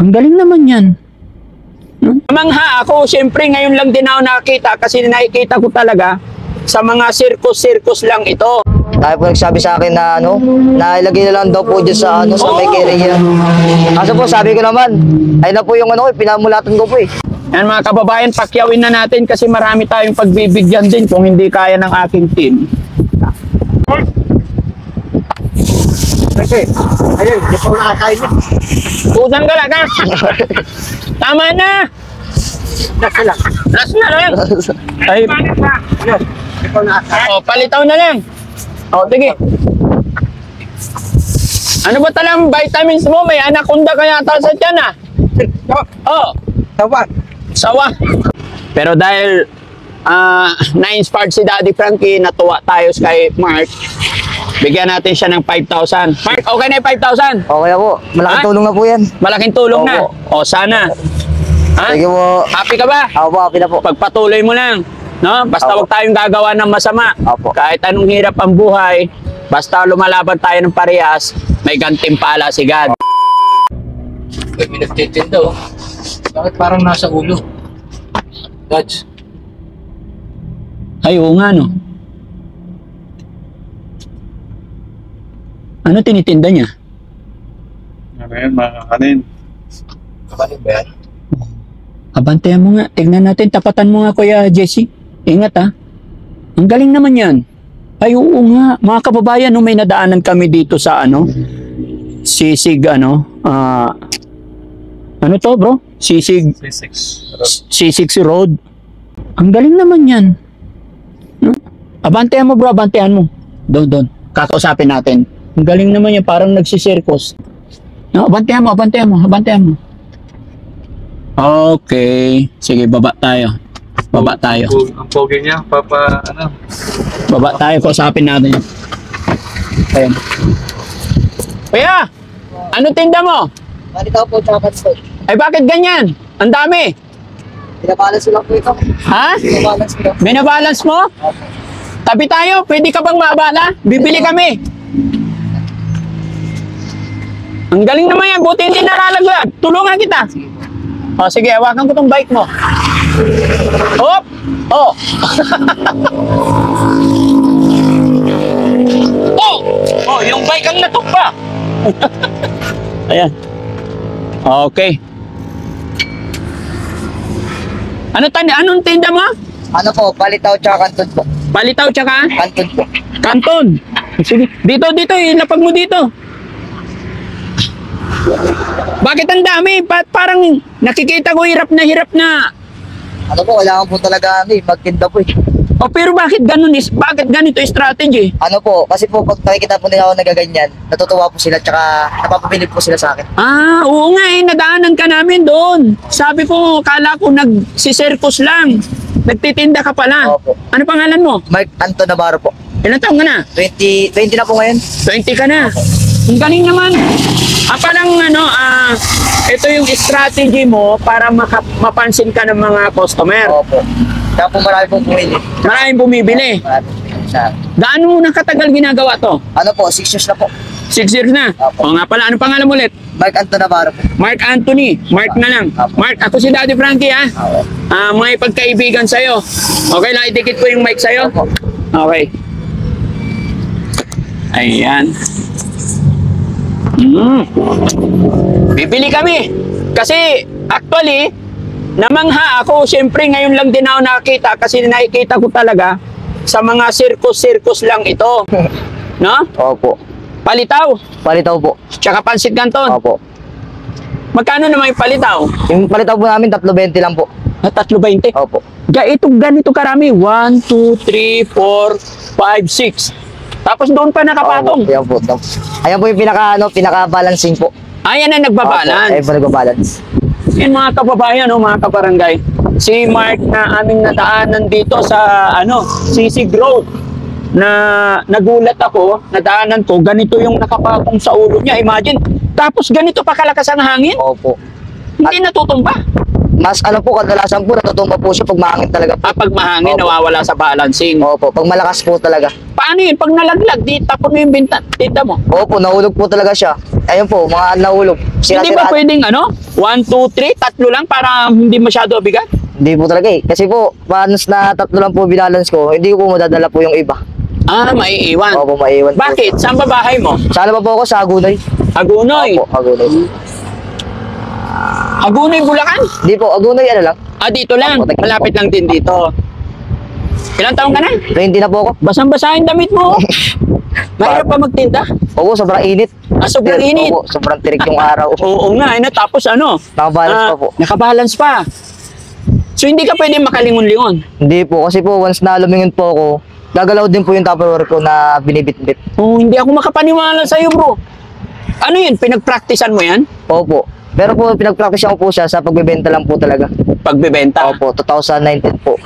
Ang galing naman yan. Mangha ako, siyempre ngayon lang din ako nakakita kasi nakikita ko talaga sa mga circus lang ito. Tayo po nagsabi sa akin na na ilagay na lang daw po dyan sa sa may career. Kaso po sabi ko naman, ay na po yung pinamulatan ko po eh. Yan mga kababayan, pakyawin na natin kasi marami tayong pagbibigyan din kung hindi kaya ng aking team. Kasi, ayun, di pa nakakain na. Usan ka lang ka! Tama na! Last na lang. Last na lang! Ay, Ayun, di pa nakakain. palitaw na lang. Sige. Ano ba talang vitamins mo? May anaconda kaya ata sa tiyan ah. Tawa. Sawa. Pero dahil na-inspired si Daddy Frankie, natuwa tayo kay Mark, bigyan natin siya ng 5,000. Mark, okay na yung 5,000? Okay na po, malaking tulong na po yan. Malaking tulong na. Opo. Sana. Sige po. Happy ka ba? Ako po, happy na po. Pagpatuloy mo lang. No? Basta Opo. huwag tayong gagawa ng masama. Opo. Kahit anong hirap ang buhay, basta lumalaban tayo ng parehas, may gantimpala si God. May nagtitinda oh. Bakit parang nasa ulo? Dodge. Ay, oo nga, no? Ano tinitinda niya? Ano yan, mga kanin? Kapanin ba yan? Abantayan mo nga. Tignan natin. Tapatan mo nga, Kuya Jesse. Ingat, ha? Ang galing naman yan. Ay, oo nga. Mga kababayan, no, may nadaanan kami dito sa, Sisig, ano to, bro? Sisig Road. Ang galing naman yan. No? Abantayan mo, bro. Abantayan mo. Doon. Kakausapin natin. Ang galing naman yan. Parang nagsisirkos. No, abantayan mo. Okay. Sige, baba tayo. Ang pogi niya, Baba tayo, kausapin natin. Ayan. Kuya! Ano tinda mo? Malitaw po, chocolate salt. Ay, bakit ganyan? Ang dami. Pinabalance ko lang po ito. Ha? Pinabalance ko lang. Binabalance mo? Tabi tayo. Pwede ka bang maabala? Bibili kami. Ang galing naman yan. Buti hindi nalalaglag. Tulungan kita. O, sige. Hawakan ko tong bike mo. Hop! Oh! Oh, yung bike ang natukpa. Ayan. Okay. Anong tinda mo? Ano po, palitaw tsaka kanton po. Palitaw tsaka? Kanton po. Kanton. Sige. Dito. Ilapag mo dito. Bakit ang dami? Parang nakikita ko hirap na. Ano po, kailangan po talaga magtinda po eh. O pero bakit ganito strategy? Ano po, kasi po pag nakikita po nila ako nagaganyan, natutuwa po sila tsaka napapabilib po sila sa akin. Ah, oo nga nadaanan ka namin doon. Sabi ko, kala ko nagsisirkus lang. Nagtitinda ka pala. Opo. Ano pangalan mo? Mark Anton Navarro po. Ilan taong ka na? 20 na po ngayon. 20 ka na. Ang galing naman. Parang ito yung strategy mo para mapansin ka ng mga customer. Opo. Kaya po marami pong bumili. Maraming bumibili. Marami pong bumili sa akin. Gaano mo nang katagal ginagawa to? Ano po, 6 years na po. 6 years na. Opo. O nga pala, ano pangalan mo ulit? Mark Anton Navarro po. Mark Anthony. Mark na lang. Opo. Mark, ako si Daddy Frankie ha. Opo. May pagkaibigan sa'yo. Okay lang, idikit ko yung mic sa'yo. Opo. Okay. Ayan. Bibili kami. Kasi, actually, namangha ako. Siyempre, ngayon lang din ako nakakita kasi nakikita ko talaga sa mga circus lang ito. No? Opo. Palitaw. Palitaw po. Tsaka pansit canton. Opo. Magkano naman yung palitaw? Yung palitaw po namin, 3.20 lang po. 3.20. Opo. Ganito karami. 1, 2, 3, 4, 5, 6. Tapos doon pa nakapatong. Opo, yan po. Ayan po yung pinaka-balancing po. Ayan na nagbabalance. Ayan po nagbabalance. Yan mga kababayan, mga kabarangay. Si Mark na aming nadaanan dito sa Sisig Road. Na nagulat ako, nadaanan ko, ganito yung nakapatong sa ulo niya. Imagine, tapos ganito pa kalakas ang hangin. Opo. Hindi natutumba. Mas ano po, kadalasan po natutumba po siya pag mahangin talaga po. Pag mahangin, Opo. nawawala sa balancing. Opo, pag malakas po talaga. Paano yun? Pag nalaglag, di tapon mo yung tinda mo. Opo, nahulog po talaga siya. Ayun po, mga nahulog. Hindi ba pwedeng 1, 2, 3, tatlo lang para hindi masyado bigat? Hindi po talaga eh. Kasi po, once na tatlo lang po binalance ko, hindi ko po madadala po yung iba. Maiiwan. Opo, maiwan po. Bakit? Saan ba bahay mo? Sana pa po ako sa Agunoy. Agunoy. Opo, Agunoy. Agunoy, Bulacan? Di po, Agunoy ano lang. Dito lang. Opo, thank you Malapit po. lang din dito. Ilang taon ka na? 20 na po ako. Basang-basa yung damit mo. Mahirap pa magtinda? Opo, sobrang init. Sobrang init. Opo, sobrang tirik yung araw. Oo nga, tapos Nakabalance pa po. Nakabalance pa. So hindi ka pwede makalingon-lingon. Hindi po, kasi po once na lumingon po ako, gagalaw din po yung tupperware ko na binibit-bit. Hindi ako makapaniwala sa'yo, bro. Ano yun? Pinag-practicean mo yan? Opo. Pero po, pinag-practice ko po siya sa pagbebenta lang po talaga. Pagbebenta? Opo, 2019 po.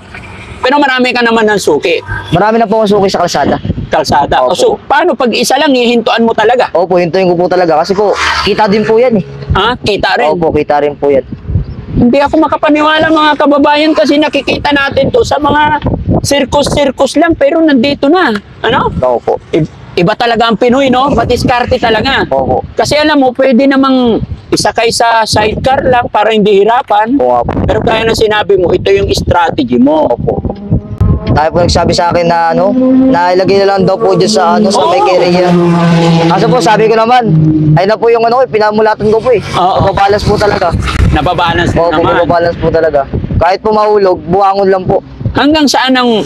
Pero marami ka naman ng suki. Marami na po akong suki sa kalsada. Kalsada. Opo. So, paano pag isa lang, hihintuan mo talaga? Opo, hintuin ko po talaga. Kasi po, kita din po yan eh. Kita rin. Opo, kita rin po yan. Hindi ako makapaniwala mga kababayan kasi nakikita natin to sa mga circus-circus lang pero nandito na. Opo. Iba talaga ang Pinoy, no? Madiskarte talaga. Opo. Kasi alam mo, pwede namang isakay sa sidecar lang para hindi hirapan. Opo. Pero kaya na sinabi mo, ito yung strategy mo. Opo. Tayo po nagsabi sa akin na na ilagay na lang daw po dyan sa sa may carrier. Kaso po sabi ko naman, ay na po yung pinamulatan ko po eh. Oo. Nababalance po talaga. Nababalance din Opo, naman. nababalance po talaga. Kahit po mahulog, buwangon lang po. Hanggang saan ang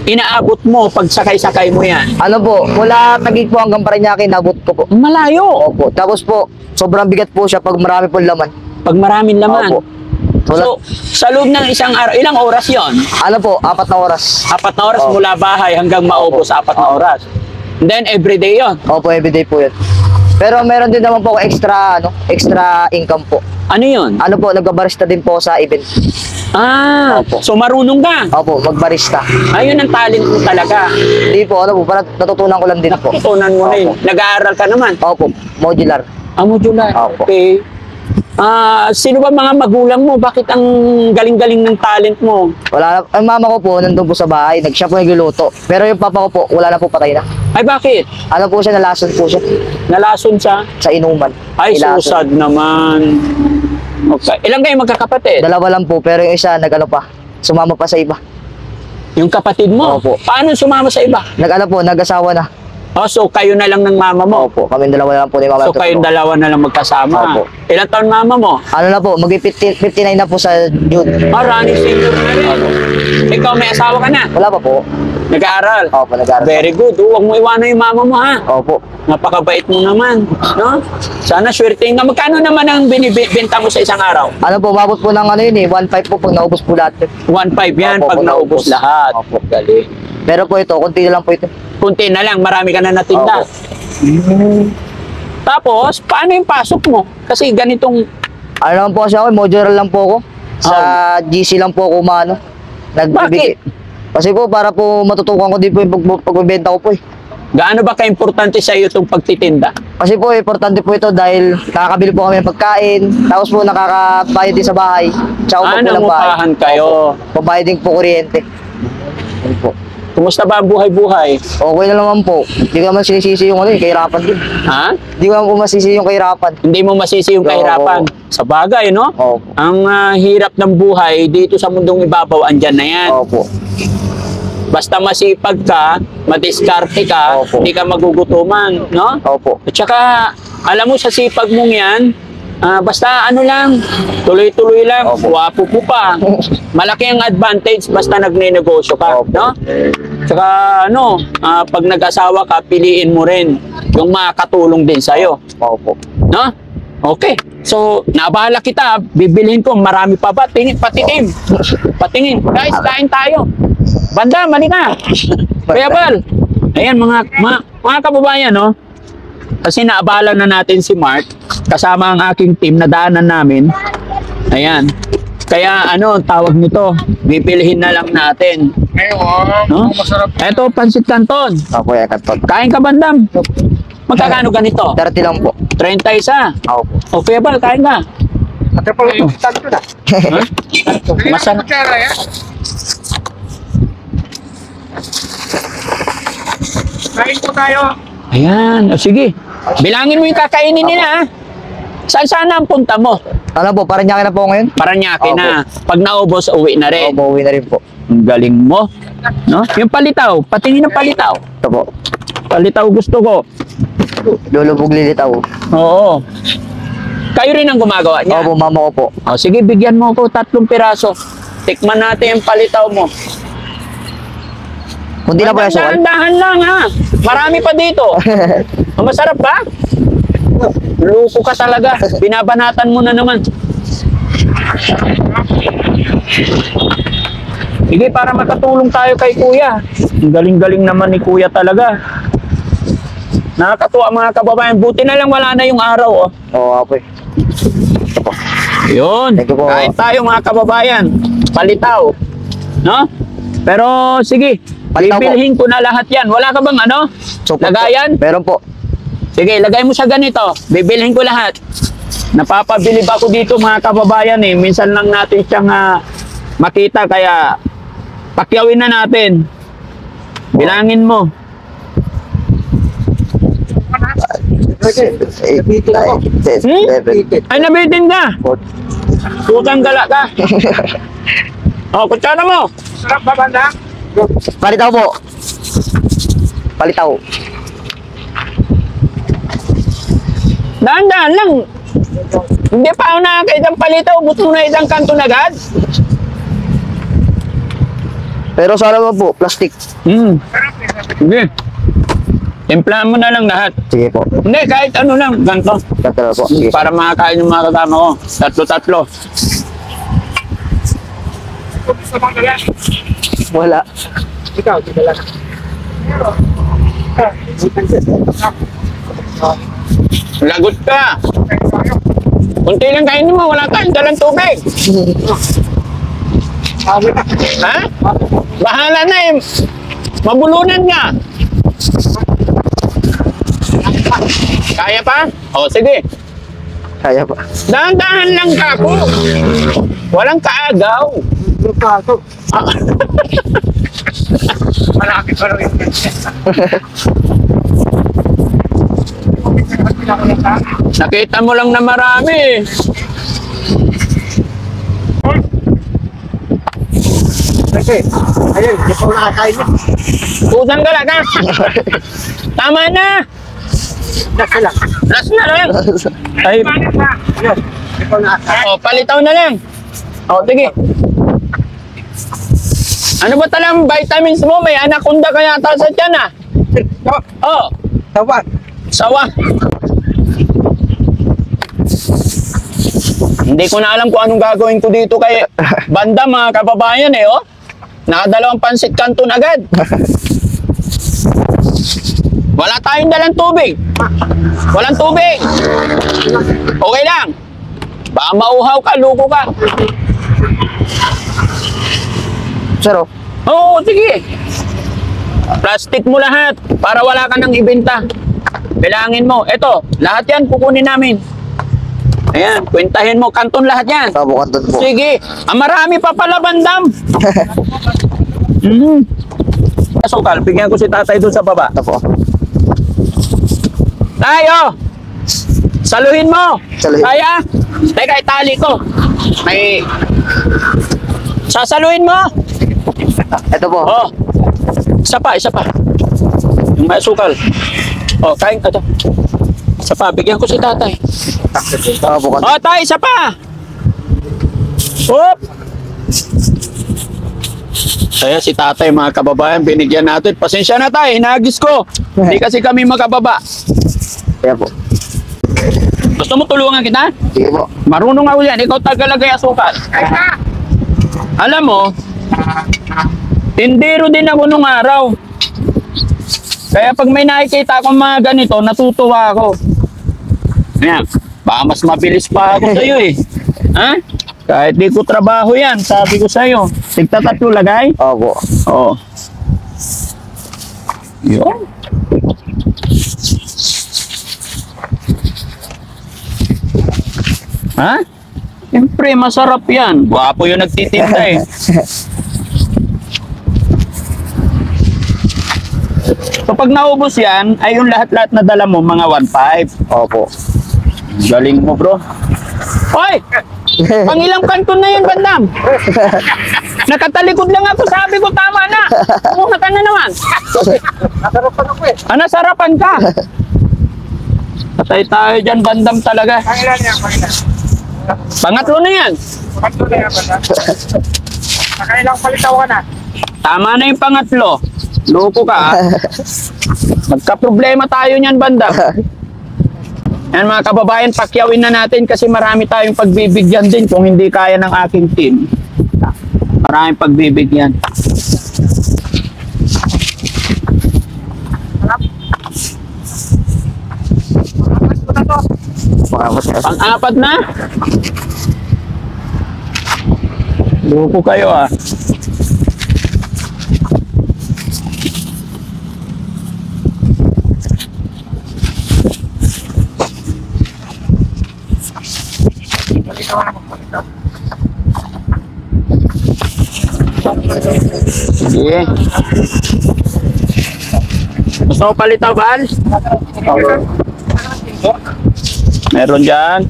inaabot mo pag sakay-sakay mo yan? Ano po, mula Taguig po hanggang Parañaque, nabot ko po. Malayo. Opo. Tapos po, sobrang bigat po siya pag marami po laman. Pag maraming laman. Opo. So, sa loob ng isang araw, ilang oras yon? Ano po, 4 na oras. 4 na oras Opo. mula bahay hanggang maubos 4 na oras. And then, everyday yon. Opo, everyday po yun. Pero meron din naman po ako extra income po. Ano yun? Ano po, nagbabarista din po sa event. Opo. So marunong ka. Opo, magbarista. Ayun ang talent mo talaga. Hindi po, parang natutunan ko lang din po. Tutunan mo rin. Opo. Nag-aaral ka naman. Opo, modular. Modular. Opo. Okay. Sino ba mga magulang mo? Bakit ang galing-galing ng talent mo? Wala na, ang mama ko po, nandun po sa bahay, siya po nagluluto. Pero yung papa ko po, wala na po, patay na. Ay, bakit? Ano po siya, nalason po siya Nalason siya? sa inuman. Ay, so Nilason. sad naman. Okay. Ilan kayo magkakapatid? Dalawa lang po, pero yung isa, sumama pa sa iba. Yung kapatid mo? Opo. Paano sumama sa iba? Nag-asawa na. So kayo na lang ng mama mo? Opo, kami dalawa na lang po ni mama. So kayong dalawa na lang magkasama? Opo. Ilang taon mama mo? Ano na po, mag-59 na po sa June. Running senior na rin. Ikaw may asawa ka na? Wala pa po. Nag-aaral? Opo, nag-aaral. Very good. Huwag mo iwanan yung mama mo, ha? Opo. Napakabait mo naman, no? Sana swertein ka. Magkano naman ang binibenta mo sa isang araw? Ano po, umabot po ng 1.5 po pag naubos po lahat. 1.5 yan Opo, pag pag naubos naubos. lahat. Opo. Galing. Pero po ito, konti na lang po ito. Kunti na lang, marami ka na natinda. Opo. Tapos, paano yung pasok mo? Kasi ganitong, Ano lang po kasi ako, modular lang po ako. Sa GC lang po ako umano. Bakit? Kasi po, para po matutukan ko din po yung pagbebenta ko po eh. gaano ba ka-importante sa iyo itong pagtitinda? Kasi po, importante po ito dahil nakakabili po kami ng pagkain, tapos po nakakabayad din sa bahay. Tsaka po ng bahay. Nangungupahan kayo. Pabayad din po kuryente. Yun po. Kumusta ba ang buhay-buhay? Okay na naman po. Hindi ko naman sinisisi yung kahirapan din. Ha? Hindi ko naman po masisi yung kahirapan. Hindi mo masisi yung kahirapan. Oo. Sa bagay, no? Opo. Ang hirap ng buhay dito sa mundong ibabaw, andyan na yan. Opo. Basta masipag ka, madiskarte ka, Opo. hindi ka magugutuman, no? Opo. At saka, alam mo sa sipag mong yan, basta ano lang, tuloy-tuloy lang, Opo. wapo po pa. Malaki ang advantage basta nagne-negosyo ka, Opo. no? Tsaka ano, pag nag-asawa ka, piliin mo rin yung makakatulong din sa'yo, Opo. no? Okay. So, naabala kita, bibilhin ko, marami pa ba? Patingin. Patingin. Guys, kain tayo. Banda, mali ka. Kuya Bal. Ayan, mga kababayan, no? Kasi naabala na natin si Mark, kasama ang aking team na daanan namin. Ayan. Kaya ano, tawag nito, bibilhin na lang natin. No? Eto, pansit canton. Opo, yan kanton. Kain ka, Bandam. Magkakano ganito? 30 lang po. 30 isa. Opo. O, Kuya Bal, kain ka. Ito pa yung tanto na. Masarap. Kain po tayo. Ayan, o sige. Bilangin mo yung kakainin nila, ha? Saan sana ang punta mo? Ano po, Parañaque na po ngayon? Paranaque na. Pag naubos, uwi na rin. Opo, uwi na rin po. Ang galing mo. No? Yung palitaw, patingin ng palitaw. Ito po. Palitaw gusto ko. Lulubog lilitaw. Oo. Kayo rin ang gumagawa niya. Opo, mama ko po. O, sige, bigyan mo ko 3 piraso. Tikman natin yung palitaw mo. Kunti na po yung sukal. Dahan-dahan lang, ha? Marami pa dito. O, masarap ba? Luko ka talaga. Binabanatan mo na naman. Sige, para makatulong tayo kay Kuya. Ang galing-galing naman ni Kuya talaga. Nakakatuwa mga kababayan. Buti na lang wala na yung araw, oh. Oo, po. Yun. Thank you po. Kain tayo mga kababayan. Palitaw. No? Pero sige, Palitaw po. bibilhin ko na lahat yan. Wala ka bang ano? Support po. Lagayan? Meron po. Sige, lagay mo sa ganito. Bibilhin ko lahat. Napapabilib ako dito mga kababayan eh. Minsan lang natin siyang makita kaya pakyawin na natin. Bilangin mo. 8, 9, 10, 11, Ay, nabitin ka. 14. Tutang gala ka. O, kutsara mo. Sarap ba, banda? Palitaw po. Palitaw. Dahan-dahan lang. Hindi pa ako nakakita ng palitaw. Ubus mo na isang kanto na agad. Pero sana mo po, plastic. Sige. Timplahan mo na lang lahat. Sige po. Hindi, kahit ano lang. Ganito. Tatalo po. Sige. Para makakain yung mga kasama ko. 3-3. Gusto bang dala? Wala. Ikaw, di dala. Lagot ka. Kunti lang kainin mo. Wala tayong dalang tubig. Ha? Bahala na eh. Mabulunan nga. Kaya pa? O, sige. Kaya pa. Dahan-dahan lang ka po. Walang kaagaw. Lupa ito. Ah, Malaki pa rin. nakita mo lang na marami. Kasi, ayun, di pa ako nakakain niya. Tusan ka lang, ha? Tama na. Nasa lang. Last na lang. Ay, Ayun, di pa ako nakakain. o, palitaw na lang. O, sige. Ano ba talang vitamins mo? May anaconda ka yata sa tiyan, ha? O, Tawag. sawa. Hindi ko na alam kung anong gagawin ko dito kay Banda, mga kababayan, eh, oh. Nakadalawang pansit canton agad. Wala tayong dalang tubig. Walang tubig. Okay lang. Baka mauhaw ka, luko ka. Sir, oh. Oo, sige. Plastic mo lahat para wala ka nang ibenta. Bilangin mo. Eto, lahat yan kukunin namin. Ayan, kwentahin mo. Kanton lahat yan. Tabo kanton po. Sige. Marami pa pala, Bandam. Asukal, bigyan ko si tatay doon sa baba. Ito po. Tayo! Saluhin mo! Saluhin. Kaya? Teka, itali ko. May... Sasaluhin mo? Ito po. Oh. Isa pa, isa pa. Yung may asukal. Oh, kain ka to. Isa pa, bigyan ko si tatay. Tabo kanton. Oh, tay, isa pa! Oop! Kaya si tatay, mga kababayan, binigyan natin. Pasensya na tay, hinagis ko. Hindi kasi kami magkababa. Kaya po. Gusto mo tulungan kita? Sige po. Marunong ako yan. Ikaw tagalagay asukal. Alam mo, tindero din ako nung araw. Kaya pag may nakikita akong mga ganito, natutuwa ako. Ayan, baka mas mabilis pa ako sa'yo eh. Ha? Kahit di ko trabaho yan, sabi ko sa'yo. Tigta-tatlo lagay? Opo. Oo. Yun. Ha? Siyempre, masarap yan. Gwapo yung nagtitinda eh. So pag naubos yan, ay yung lahat-lahat na dala mo, mga 1.5. Opo. Galing mo, bro. Hoy! Pang ilang kanton na yun, Bandam? Nakatalikod lang ako, sabi ko, tama na. Kumuha ka na naman. Nasarapan ako eh. Nasarapan ka. Patay tayo dyan, Bandam talaga. Pangilan niya, pangilan. Pangatlo na yan. Pangatlo na yan, banda. Nakailang palitaw ka na. Tama na yung pangatlo. Loko ka, ha? Magka-problema tayo niyan, Bandam. Yan mga kababayan, pakyawin na natin kasi marami tayong pagbibigyan din kung hindi kaya ng aking team. Maraming pagbibigyan. Pang-apat na? Loko kayo, ah. Sige. Gusto mo palitaw, Bal? Meron dyan.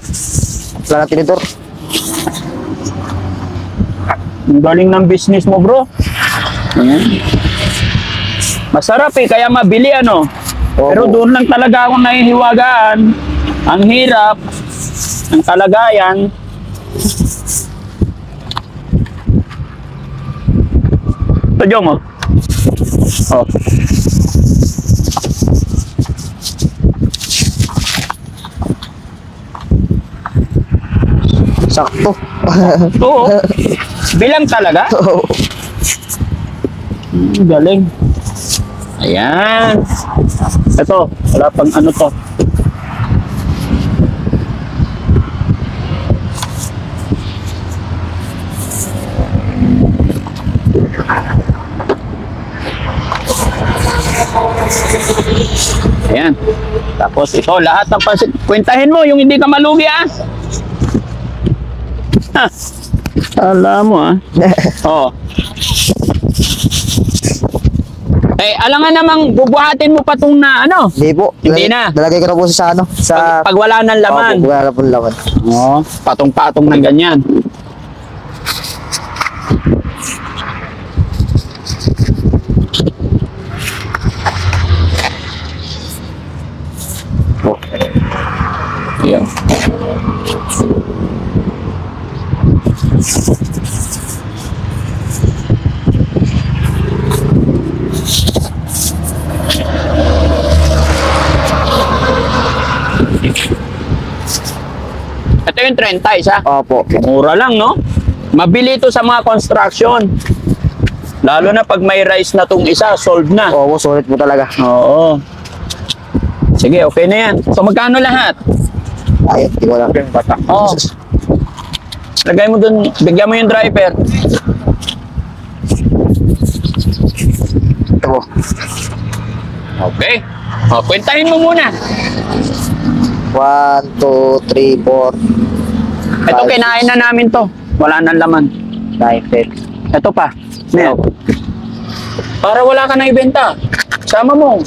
Wala na tinidor. Ang galing ng business mo, bro. Ayan. Masarap eh, kaya mabili ano. Pero doon lang talaga ako nahihiwagaan. Ang hirap, ang kalagayan. Tadyo mo. Oh. Sakto. Oo. Bilang talaga. Galing. Ayan. Ito, wala pang ano to. Ayan. Tapos ito, lahat ng pansit. Kwentahin mo yung hindi ka malugi, ah. Ha. Alam mo, ah. Oo. Eh, alangan namang bubuhatin mo pa itong na ano. Hindi po. Hindi na. Lalagay ko na po sa ano. Sa... Pag wala ng laman. Opo, wala na po laman. Oo, patong-patong ng ganyan. Oh. Ayan. Ito yung 30, isa. Opo. Mura lang, no? Mabili ito sa mga construction. Lalo na pag may rice na tong isa, sold na. Opo, solid po talaga. Oo. Sige, okay na yan. So, magkano lahat? Ay, hindi ko lang. Oo. Lagay mo dun, bigyan mo yung driver. Ito po. Okay. O, kwentahin mo muna. 1, 2, 3, 4. Ito, kinain na namin to. Wala nang laman. 9, 10. Ito pa. Ayan. Para wala ka na ibenta. Sama mo.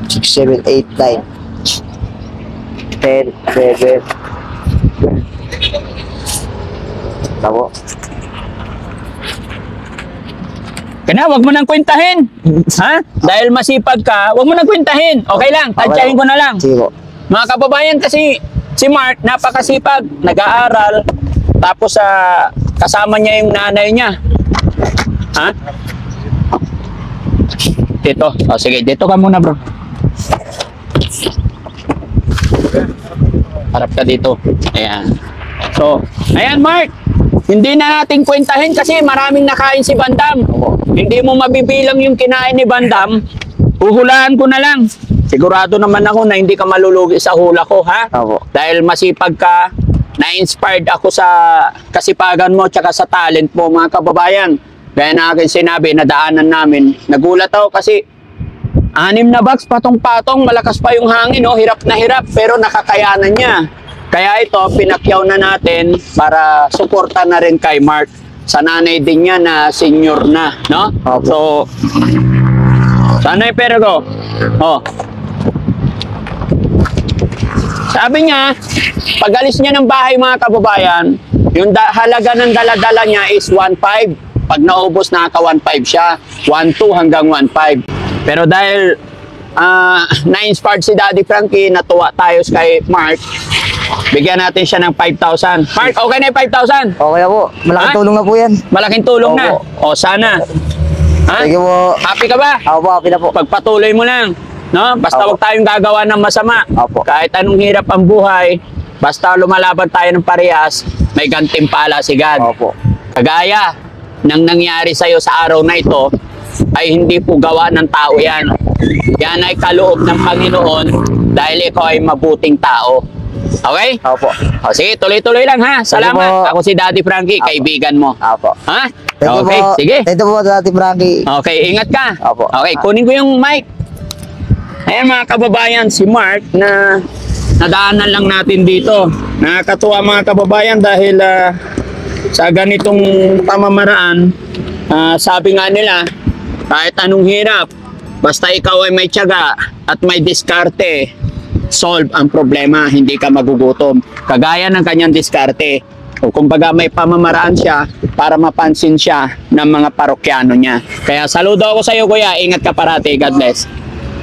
6, 7, 8, 9. 10, 11. Tabo. Kaya wag mo nang kwentahin. Ha? Dahil masipag ka, wag mo nang kwentahin. Okay lang, tadyahin ko na lang. Sige po. Mga kababayan, kasi si Mark, napakasipag, nag-aaral, tapos kasama niya yung nanay niya. Ha? Dito. O sige, dito ka muna, bro. Harap ka dito. Ayan. So, ayan, Mark. Hindi na natin kwentahin kasi maraming nakain si Bandam. Hindi mo mabibilang yung kinain ni Bandam. Huhulaan ko na lang. Sigurado naman ako na hindi ka malulugi sa hula ko, ha? Opo. Dahil masipag ka, na-inspired ako sa kasipagan mo tsaka sa talent mo, mga kababayan. Gaya na akin sinabi, nadaanan namin. Nagulat ako kasi 6 na box, patong-patong, malakas pa yung hangin, oh, hirap na hirap, pero nakakayanan niya. Kaya ito, pinakyaw na natin para suporta na rin kay Mark. Sa nanay din niya na senior na, no? Opo. So, sana yung pera ko. Oh. Sabi niya, pag alis niya ng bahay mga kababayan, yung halaga ng dala-dala niya is 1.5. Pag naubos, nakaka 1.5 siya. 1.2 hanggang 1.5. Pero dahil na-inspired si Daddy Frankie, natuwa tayo kay Mark, bigyan natin siya ng 5,000. Mark, okay na yung 5,000? Okay na po. Malaking Ha? tulong na po yan. Malaking tulong na. Opo. O, sana. Ha? Sige po. Happy ka ba? Ako po, happy na po. Pagpatuloy mo lang. No? Basta Opo. wag tayong gagawa ng masama. Opo. Kahit anong hirap ang buhay, basta lumalaban tayo ng parehas, may gantimpala si God. Opo. Kagaya ng nangyari sa'yo sa araw na ito, ay hindi po gawa ng tao yan. Yan ay kaloob ng Panginoon dahil ikaw ay mabuting tao. Okay? Opo. O, sige, tuloy-tuloy lang ha. Salamat. po. Ako si Daddy Frankie, Opo. kaibigan mo. Opo. Ha? Thank you Okay, po. sige. Thank you po, Dati Frankie. Okay, ingat ka. Opo. Okay, kunin ko yung mic. Ayan mga kababayan, si Mark na nadaanan lang natin dito. Nakakatuwa mga kababayan dahil sa ganitong pamamaraan, sabi nga nila, kahit anong hirap, basta ikaw ay may tiyaga at may diskarte, solve ang problema, hindi ka magugutom. Kagaya ng kanyang diskarte. O kumbaga may pamamaraan siya para mapansin siya ng mga parokyano niya. Kaya saludo ako sa iyo kuya, ingat ka parati, God bless.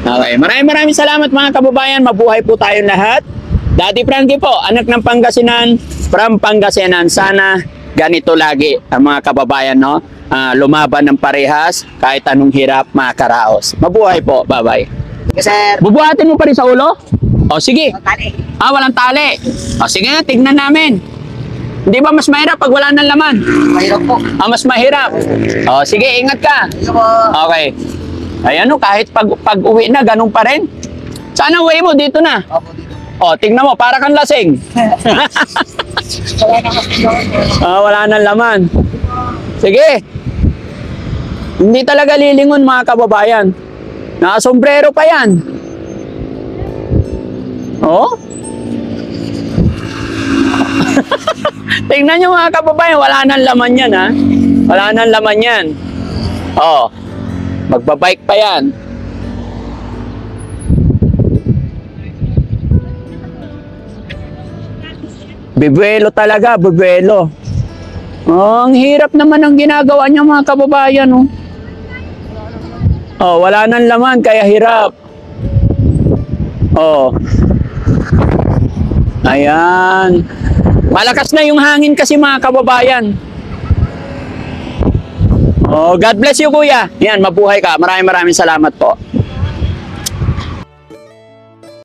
Okay, maraming salamat mga kababayan, mabuhay po tayong lahat. Daddy Frankie po, anak ng Pangasinan, from Pangasinan. Sana ganito lagi ang mga kababayan, no? Lumaban ng parehas, kahit anong hirap, makakaraos. Mabuhay po, bye-bye. Sige, sir. Bubuhatin mo pa rin sa ulo? O sige. Tali. Walang tali. O sige, tignan namin. Hindi ba mas mahirap pag wala ng laman? Mahirap po. Mas mahirap. O sige, ingat ka. Sige po. Okay. Ayan o, kahit pag uwi na, ganun pa rin. Sana uwi mo, dito na. Opo, dito. O, tingnan mo, para kang lasing. Wala nang laman. Sige. Hindi talaga lilingon mga kababayan. Nakasombrero pa yan. Oh? Tingnan nyo mga kababayan, wala nang laman yan ha. Wala nang laman yan. Oh. Magbabike pa yan. Bibuelo talaga, bibuelo. Oh, ang hirap naman ang ginagawa niya mga kababayan. Oh. Oh, wala nang laman kaya hirap. Oh. Ayan. Malakas na yung hangin kasi mga kababayan. Oh, God bless you kuya. Yan, mabuhay ka. Maraming salamat po.